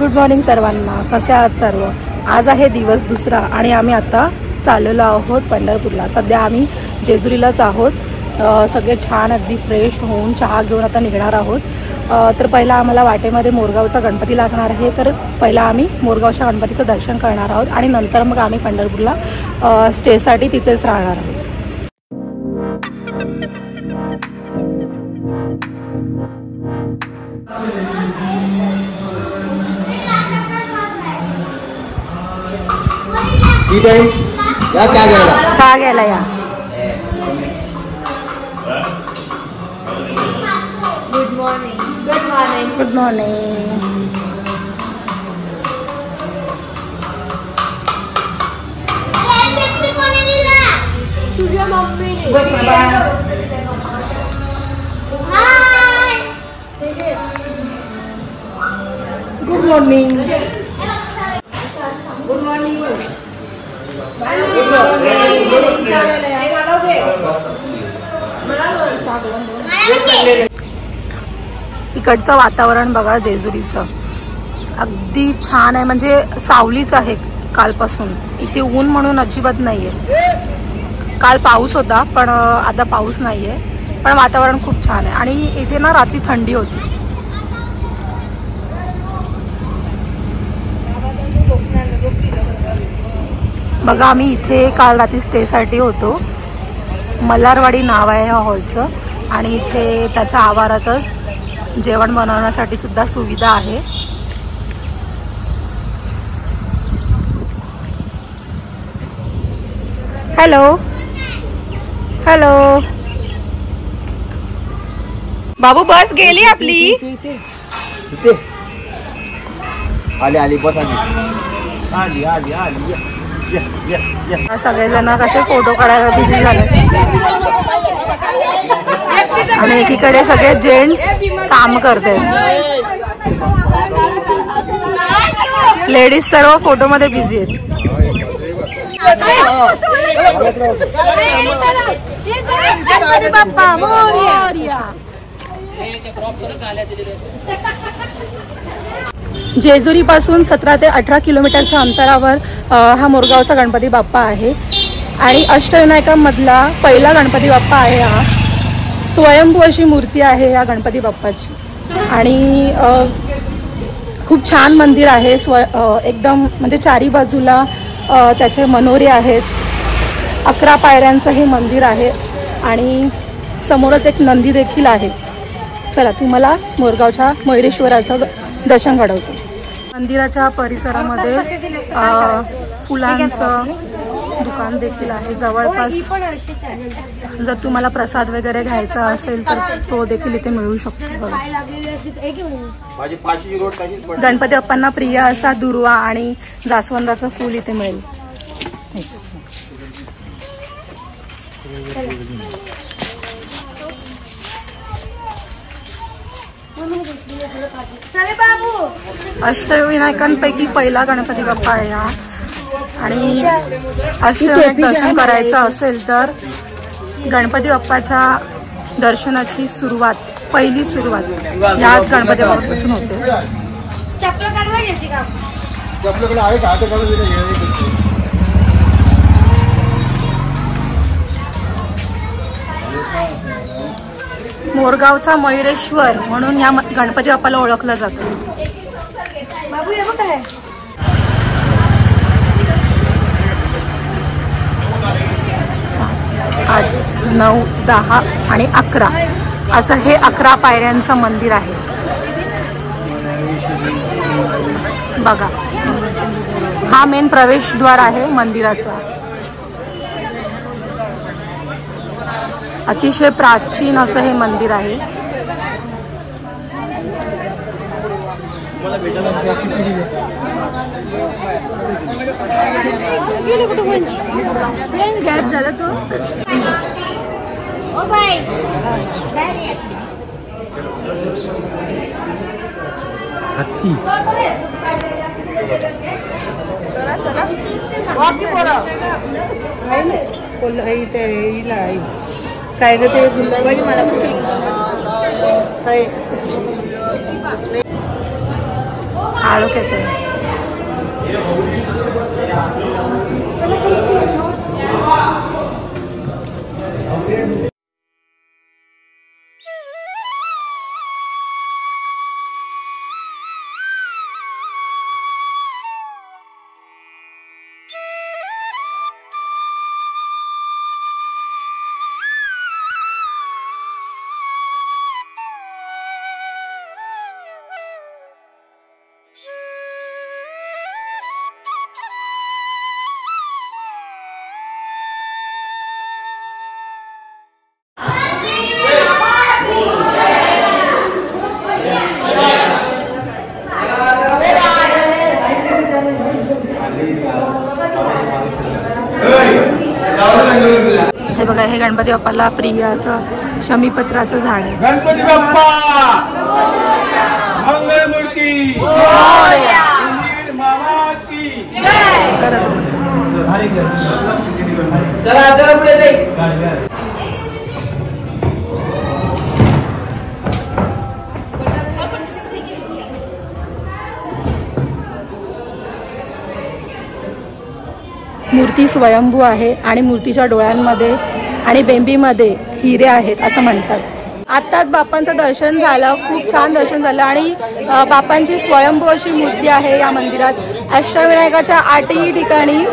Good morning सर्वांना. कसे आहात सर्व? आज आहे दिवस दुसरा आणि आम्ही आता चाललेलो आहोत पंढरपूरला. सध्या आम्ही जेजुरीलाच आहोत. सगळे छान अगदी फ्रेश होऊन चहा घेऊन आता निघणार आहोत. तर पहिला आम्हाला वाटेमध्ये मोरगावचा गणपती लागणार आहे. तर पहिला आम्ही मोरगावच्या गणपतीचं दर्शन करणार आहोत आणि नंतर मग आम्ही पंढरपूरला स्टेसाठी तिथेच राहणार आहोत. चहा घ्यायला या. Good morning. Good morning. Good morning. तुझ्या मम्मीने good morning. Good morning. Good morning. इकडचं वातावरण बघा जेजुरीचं अगदी छान आहे. म्हणजे सावलीच आहे कालपासून. इथे ऊन म्हणून अजिबात नाहीये. काल पाऊस होता पण आता पाऊस नाहीये. पण वातावरण खूप छान आहे आणि इथे ना रात्री थंडी होती. बघा आम्ही इथे काल रात्री स्टेसाठी होतो. मल्हारवाडी नाव आहे ह्या हॉलचं आणि इथे त्याच्या आवारातच जेवण बनवण्यासाठी सुद्धा सुविधा आहे. हॅलो हॅलो बाबू बस गेली आपली. आली आली बस आली आली आली. सगळेजण कसे फोटो काढायला बिझी झाले आणि एकीकडे सगळे जेंट्स काम करते. लेडीज सर्व फोटो मध्ये बिझी आहेत. बाप्पा मोरया. जेजुरीपासून 17 ते 18 किलोमीटरच्या अंतरावर हा मोरगावचा गणपती बाप्पा आहे आणि अष्टविनायकांमधला पहिला गणपती बाप्पा आहे. हा स्वयंभू अशी मूर्ती आहे या गणपती बाप्पाची आणि खूप छान मंदिर आहे. एकदम म्हणजे चारी बाजूला त्याचे मनोरे आहेत. 11 पायऱ्यांचं हे मंदिर आहे आणि समोरच एक नंदी देखील आहे. चला तुम्हाला मोरगावच्या मयुरेश्वराचं दर्शन घडवतो. मंदिराच्या परिसरामध्ये फुलांचं दुकान देखील आहे. जवळपास जर तुम्हाला प्रसाद वगैरे घ्यायचा असेल तर तो देखील इथे मिळू शकतो. गणपती बाप्पांना प्रिय असा दुर्वा आणि जास्वंदाचं फूल इथे मिळेल. अष्टविनायकांपैकी पहिला गणपती बाप्पा आहे हा आणि अष्टविनायक दर्शन करायचं असेल तर गणपती बाप्पाच्या दर्शनाची सुरुवात पहिली सुरुवात याच गणपती बाप्पापासून होते. मोरगावचा मयुरेश्वर म्हणून या गणपती बाप्पाला ओळखलं जातं. 8, 9, 10 आणि 11 असं हे 11 पायऱ्यांचं मंदिर आहे. बघा हा मेन प्रवेशद्वार आहे मंदिराचा. अतिशय प्राचीन असं हे मंदिर आहे. गॅप झाला तो. हत्ती काय ग ते गुलाबी मला आळोख येते. हे बघा, हे गणपती बाप्पाला प्रिय असं शमीपत्राचं झाड आहे. गणपती बाप्पा मंगलमूर्ती मामा की चला चला पुढे जाई. मूर्ती स्वयंभू आहे आणि मूर्तीच्या डोळ्यांमध्ये आणि बेंबीमध्ये हिरे आहेत असं म्हणतात. आत्ताच बाप्पांचं दर्शन झालं, खूप छान दर्शन झालं आणि बाप्पांची स्वयंभू अशी मूर्ती आहे या मंदिरात. अष्टविनायकाच्या 8ही ठिकाणी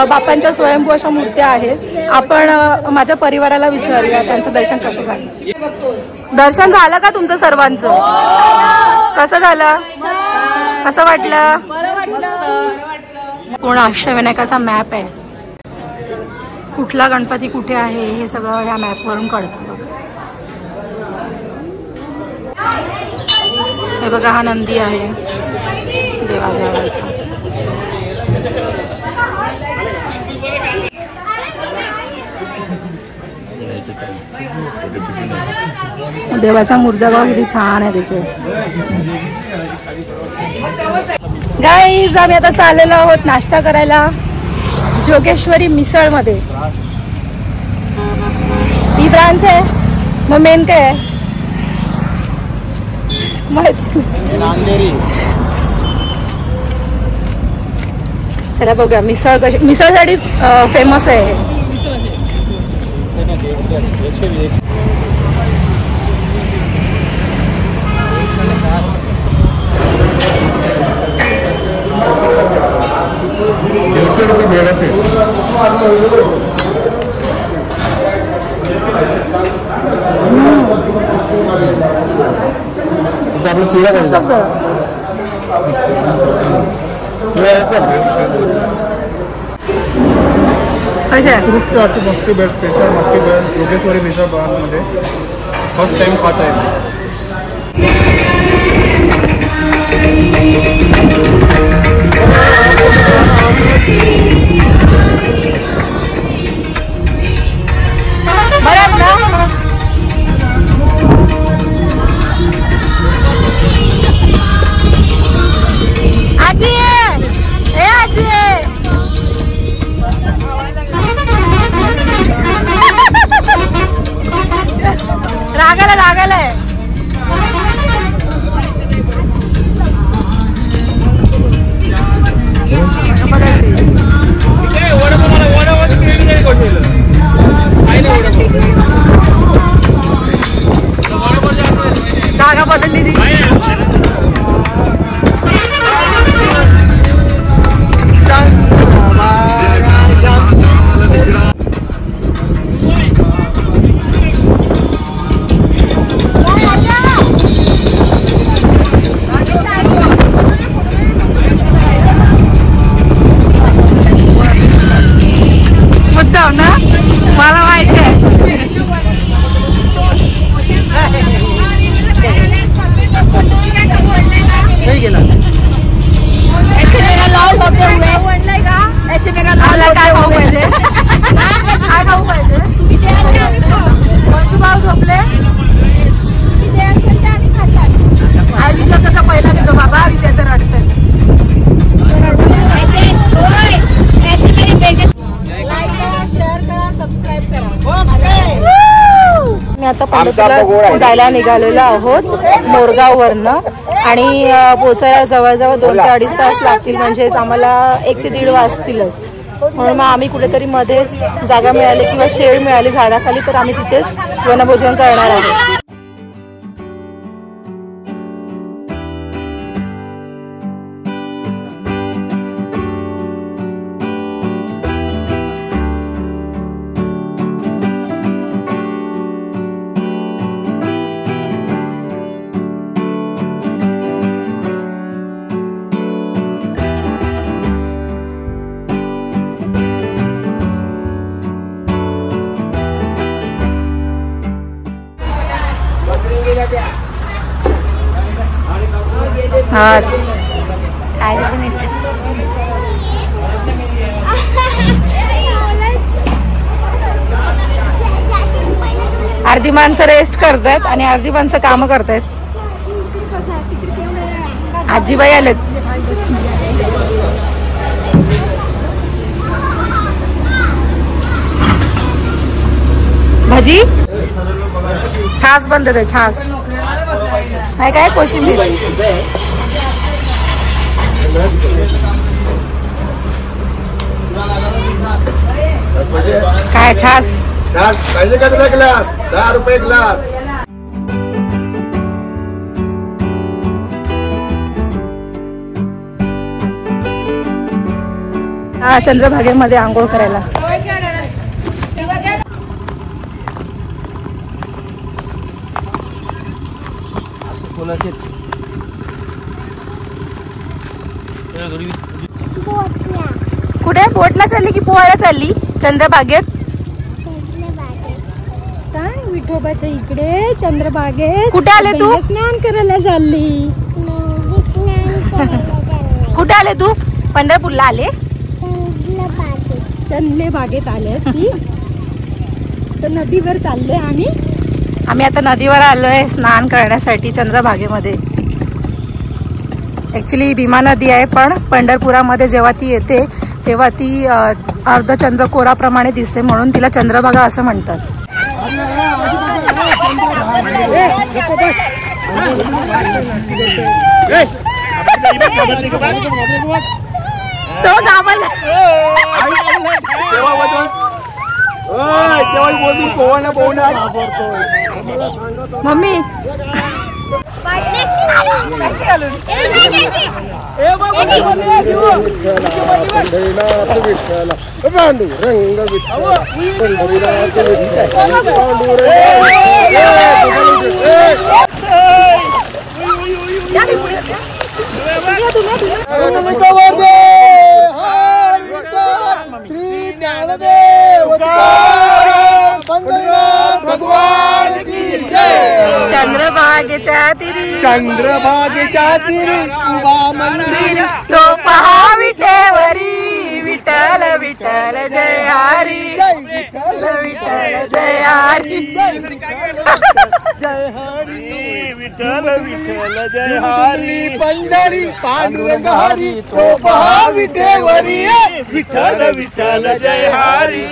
बाप्पांच्या स्वयंभू अशा मूर्त्या आहेत. आपण माझ्या परिवाराला विचारूया त्यांचं दर्शन कसं झालं. दर्शन झालं का तुमचं सर्वांचं? कसं झालं? कसं वाटलं? पूर्ण अष्टविनायकाचा मॅप आहे. कुठला गणपती कुठे आहे हे सगळं ह्या मॅपवरून कळतं. हे बघा, हा नंदी आहे देवाजवळचा. देवाच्या मूर्त्या बघा किती छान आहे तिथे. गाईज, आम्ही आता चाललेलो आहोत नाश्ता करायला जोगेश्वरी मिसळमध्ये. ती ब्रांच आहे, मग मेन काय आहे चला बघूया मिसळ कशी. मिसळसाठी फेमस आहे. मस्ती बेस्ट स्पेशल मस्ती बेस्ट योगेश्वरी मिसळ मध्ये फर्स्ट टाइम खात आहे. आता पंढरपूरला जायला निघालेलो आहोत मोरगाव वरनं. आणि पोचायला जवळजवळ 2 ते 2.5 तास लागतील, म्हणजेच आम्हाला 1 ते 1.5 वाजतीलच. म्हणून मग आम्ही कुठेतरी मध्येच जागा मिळाली किंवा शेड मिळाली झाडाखाली तर आम्ही तिथेच वनभोजन करणार आहोत. हा काय अर्धी माणसं रेस्ट करतायत आणि अर्धी माणसं काम करतायत. आजीबाई आलेत. भाजी छास बंद आहे. छास काय काय कोशिंबीर काय छास पाहिजे का तुला ग्लास? 10 रुपये ग्लास. हा चंद्रभागेमध्ये आंघोळ करायला. कुठे बोटला चालली की पोहायला चालली? चंद्रभागेत. काय विठोबाच्या इकडे चंद्रभागेत कुठे आले तू? स्नान करायला चालली. कुठे आले तू? पंढरपूरला आले. चंदले बागेत आले ती. तर नदीवर चाललोय आम्ही आता नदीवर आलोय स्नान करण्यासाठी चंद्रभागेमध्ये. ऍक्च्युली भीमा नदी आहे, पण पंढरपुरामध्ये जेव्हा ती येते तेव्हा ती अर्धचंद्रकोराप्रमाणे दिसते, म्हणून तिला चंद्रभागा असं म्हणतात. तो दाबला. मम्मी चंद्रभागेच्या तिरी उभा मंदिर तो पहा विटेवरी. विठ्ठल विठ्ठल जय हरी. विठ्ठल विठ्ठल जय हरी. जय हरी. विठ्ठल विठ्ठल जय हरी. पंढरी पांडुरंग हरी तो पहा विटेवरी. विठ्ठल विठ्ठल जय हरी.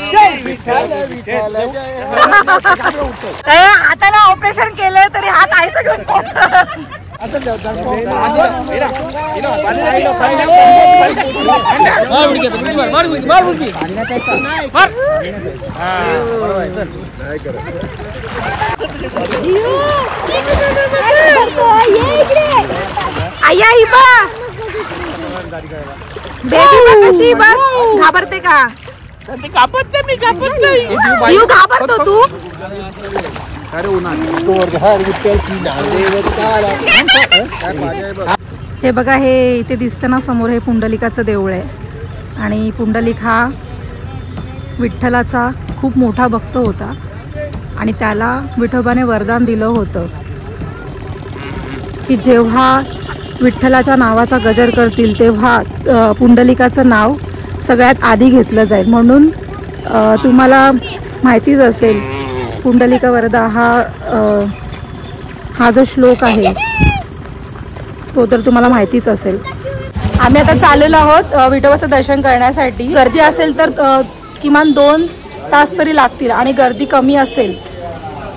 विठ्ठल विठ्ठल जय हरी. हाताला ऑपरेशन केलं तरी हात आहे सगळं. आया ही बा बेबी बा कशी बा घाबरते का? घाबरते मी घाबरतो तू. हे बघा, हे इथे दिसतं ना समोर, हे पुंडलिकाचं देऊळ आहे. आणि पुंडलिक हा विठ्ठलाचा खूप मोठा भक्त होता आणि त्याला विठोबाने वरदान दिलं होतं की जेव्हा विठ्ठलाच्या नावाचा गजर करतील तेव्हा पुंडलिकाचं नाव सगळ्यात आधी घेतलं जाईल. म्हणून तुम्हाला माहितीच असेल पुंडलिक वरदा हा जो श्लोक आहे तो तर तुम्हाला माहितीच असेल. आम्ही आता चाललेलो आहोत विठोबाचं दर्शन करण्यासाठी. गर्दी असेल तर किमान 2 तास तरी लागतील आणि गर्दी कमी असेल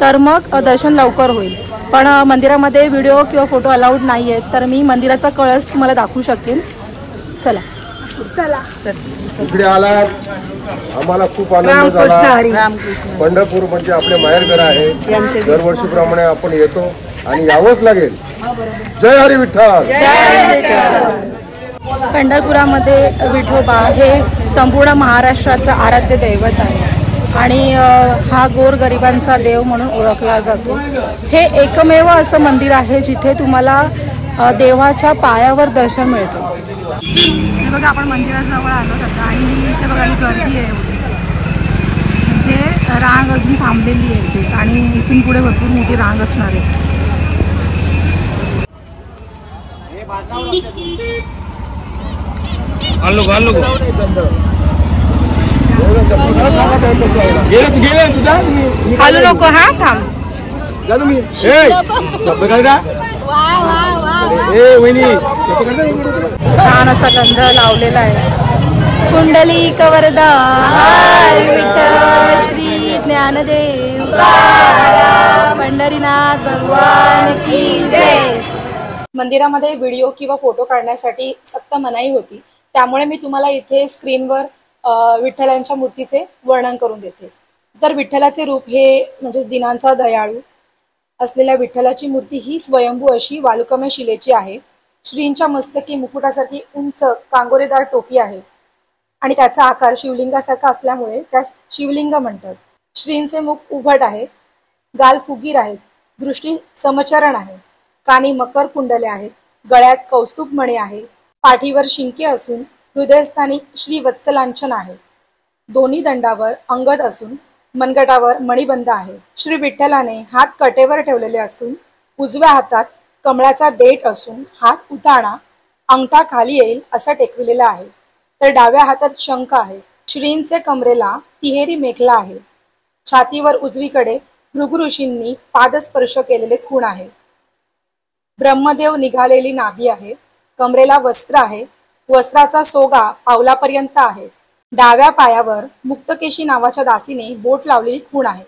तर मग दर्शन लवकर होईल. पण मंदिरामध्ये व्हिडिओ किंवा फोटो अलाउड नाही आहेत, तर मी मंदिराचा कळस तुम्हाला दाखवू शकेन. चला चला. इकडे आलात आम्हाला खूप आनंद झाला. पंढरपूर म्हणजे आपले माहेरघर आहे. दरवर्षीप्रमाणे आपण येतो आणि यावंच लागेल. जय हरी विठ्ठल. पंढरपुरामध्ये विठोबा हे संपूर्ण महाराष्ट्राचं आराध्य दैवत आहे आणि हा गोरगरिबांचा देव म्हणून ओळखला जातो. हे एकमेव असं मंदिर आहे जिथे तुम्हाला देवाच्या पायावर दर्शन मिळतं. हे बघा, आपण मंदिराजवळ आलो आता आणि इथे बघा ही गर्दी आहे एवढी, म्हणजे रांग अजून थांबलेली आहे इथे आणि इथून पुढे भरपूर मोठी रांग असणार आहे. हॅलो नको, हा थांब. छान असा गंध लावलेला आहे. कुंडली कवरदा हरी विठ्ठल श्री ज्ञानदेव पंढरीनाथ भगवान की जय. मंदिरामध्ये व्हिडिओ किंवा फोटो काढण्यासाठी सक्त मनाई होती, त्यामुळे मी तुम्हाला इथे स्क्रीनवर विठ्ठलांच्या मूर्तीचे वर्णन करून देते. तर विठ्ठलाचे रूप हे म्हणजे दिनांचा दयाळू असलेल्या विठ्ठलाची मूर्ती ही स्वयंभू अशी वालुकामय शिलेची आहे. श्रींच्या मस्तकी मुकुटासारखी उंच कांगोरेदार टोपी आहे आणि त्याचा आकार शिवलिंगासारखा असल्यामुळे त्यास शिवलिंग म्हणतात. श्रींचे मुख उभट आहे, गाल फुगीर आहेत, दृष्टी समचरण आहे, कानी मकर कुंडले आहेत, गळ्यात कौस्तुभ मणी आहे, पाठीवर शिंके असून हृदयस्थानी श्री वत्सलांछन आहे. दोन्ही दंडावर अंगद असून मनगटावर मणिबंध आहे. श्री विठ्ठलाने हात कटेवर ठेवलेले असून उजव्या हातात कमळाचा देठ असून हात उताणा अंगठा खाली येईल असा टेकविलेला आहे. तर डाव्या हातात शंख आहे. श्रींचे कमरेला तिहेरी मेखला आहे. छातीवर उजवीकडे भृगु ऋषींनी पादस्पर्श केलेले खूण आहे. ब्रह्मदेव निघालेली नाभी आहे. कमरेला वस्त्र आहे. वस्त्राचा सोगा पावलापर्यंत आहे. डाव्या पायावर मुक्तकेशी नावाच्या दासीने बोट लावलेली खूण आहे.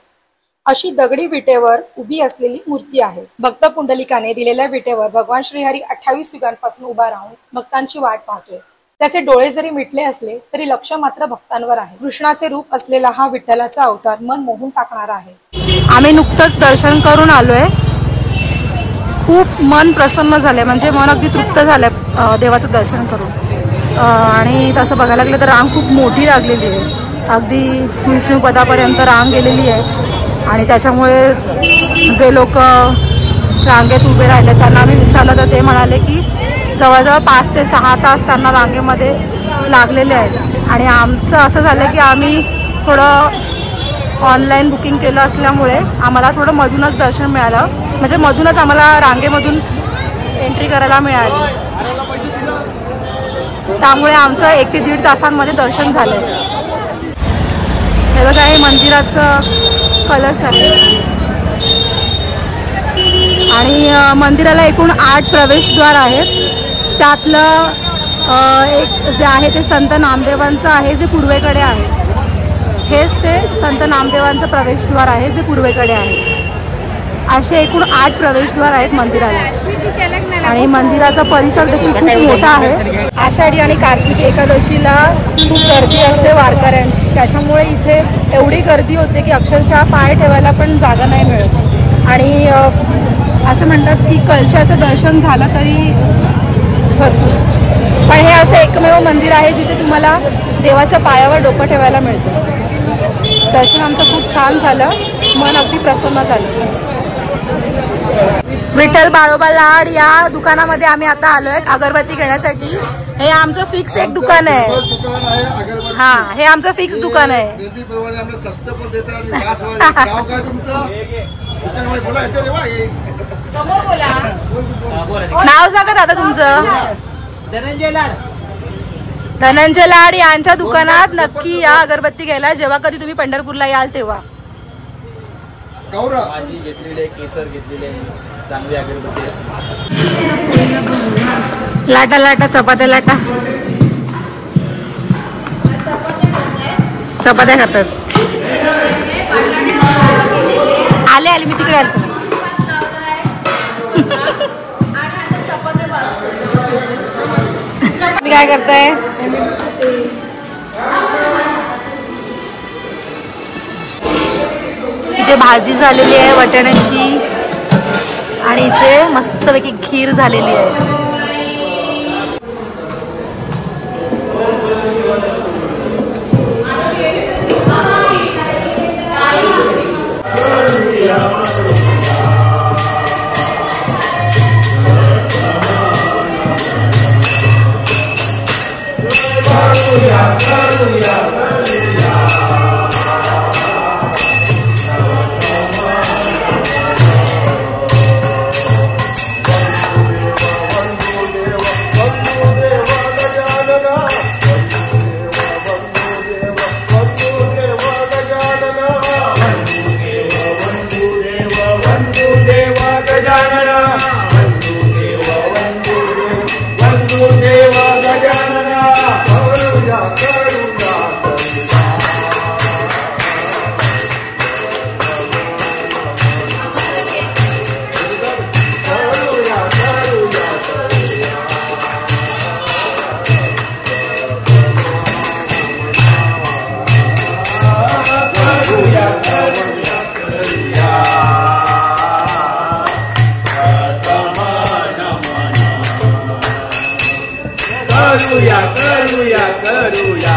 अशी दगडी विटेवर उभी असलेली मूर्ती आहे. भक्त पुंडलिकाने दिलेल्या विटेवर भगवान श्रीहरी 28 युगांपासून उभा राहून भक्तांची वाट पाहतोय. त्याचे डोळे जरी मिटले असले तरी लक्ष मात्र भक्तांवर आहे. कृष्णाचे रूप असलेला हा विठ्ठलाचा अवतार मन मोहून टाकणारा आहे. आम्ही नुकतंच दर्शन करून आलोय. खूप मन प्रसन्न झालंय, म्हणजे मन अगदी तृप्त झालंय देवाचं दर्शन करून. आणि तसं बघायला लागलं तर रांग खूप मोठी लागलेली आहे. अगदी विष्णुपदापर्यंत रांग गेलेली आहे आणि त्याच्यामुळे जे लोक रांगेत उभे राहिले त्यांना मी विचारलं तर ते म्हणाले की जवळजवळ 5 ते 6 तास त्यांना रांगेमध्ये लागलेले आहेत. आणि आमचं असं झालं की आम्ही थोडं ऑनलाईन बुकिंग केलं असल्यामुळे आम्हाला थोडं मधूनच दर्शन मिळालं, म्हणजे मधूनच आम्हाला रांगेमधून एंट्री करायला मिळाली. त्यामुळे आमचं 1 ते 1.5 तासांमध्ये दर्शन झालंय. हे बघा, हे मंदिराचं कलश आहे आणि मंदिराला एकूण 8 प्रवेशद्वार आहेत. त्यातलं एक जे आहे ते संत नामदेवांचं आहे जे पूर्वेकडे आहे. हेच ते संत नामदेवांचं प्रवेशद्वार आहे जे पूर्वेकडे आहे. असे एकूण 8 प्रवेशद्वार आहेत मंदिराला आणि मंदिराचा परिसर देखील खूप मोठा आहे. आषाढी आणि कार्तिक एकादशीला खूप गर्दी असते वारकऱ्यांची, त्याच्यामुळे इथे एवढी गर्दी होते की अक्षरशः पाय ठेवायला पण जागा नाही मिळत. आणि असं म्हणतात की कलशाचं दर्शन झालं तरी भरपूर, पण हे असं एकमेव मंदिर आहे जिथे तुम्हाला देवाच्या पायावर डोकं ठेवायला मिळतं. दर्शन आमचं खूप छान झालं, मन अगदी प्रसन्न झालं. विठ्ठल बाळोबा लाड या दुकानामध्ये आम्ही आता आलोय अगरबत्ती घेण्यासाठी. हे आमचं फिक्स एक दुकान आहे. हा, हे आमचं फिक्स दुकान आहे. नाव सांगा दादा तुमचं. धनंजय लाड यांच्या दुकानात नक्की या अगरबत्ती घ्यायला जेव्हा कधी तुम्ही पंढरपूरला याल तेव्हा. भाजी घेतलेली आहे, केसर घेतलेले आहे, चांगली अगरबत्ती आहे. लाटा लाटा चपात्या लाटा चपात्या खातात. आले मी तिकडे आले. तुम्ही काय करताय? इथे भाजी झालेली आहे वाटाण्याची आणि इथे मस्तपैकी खीर झालेली आहे. करूया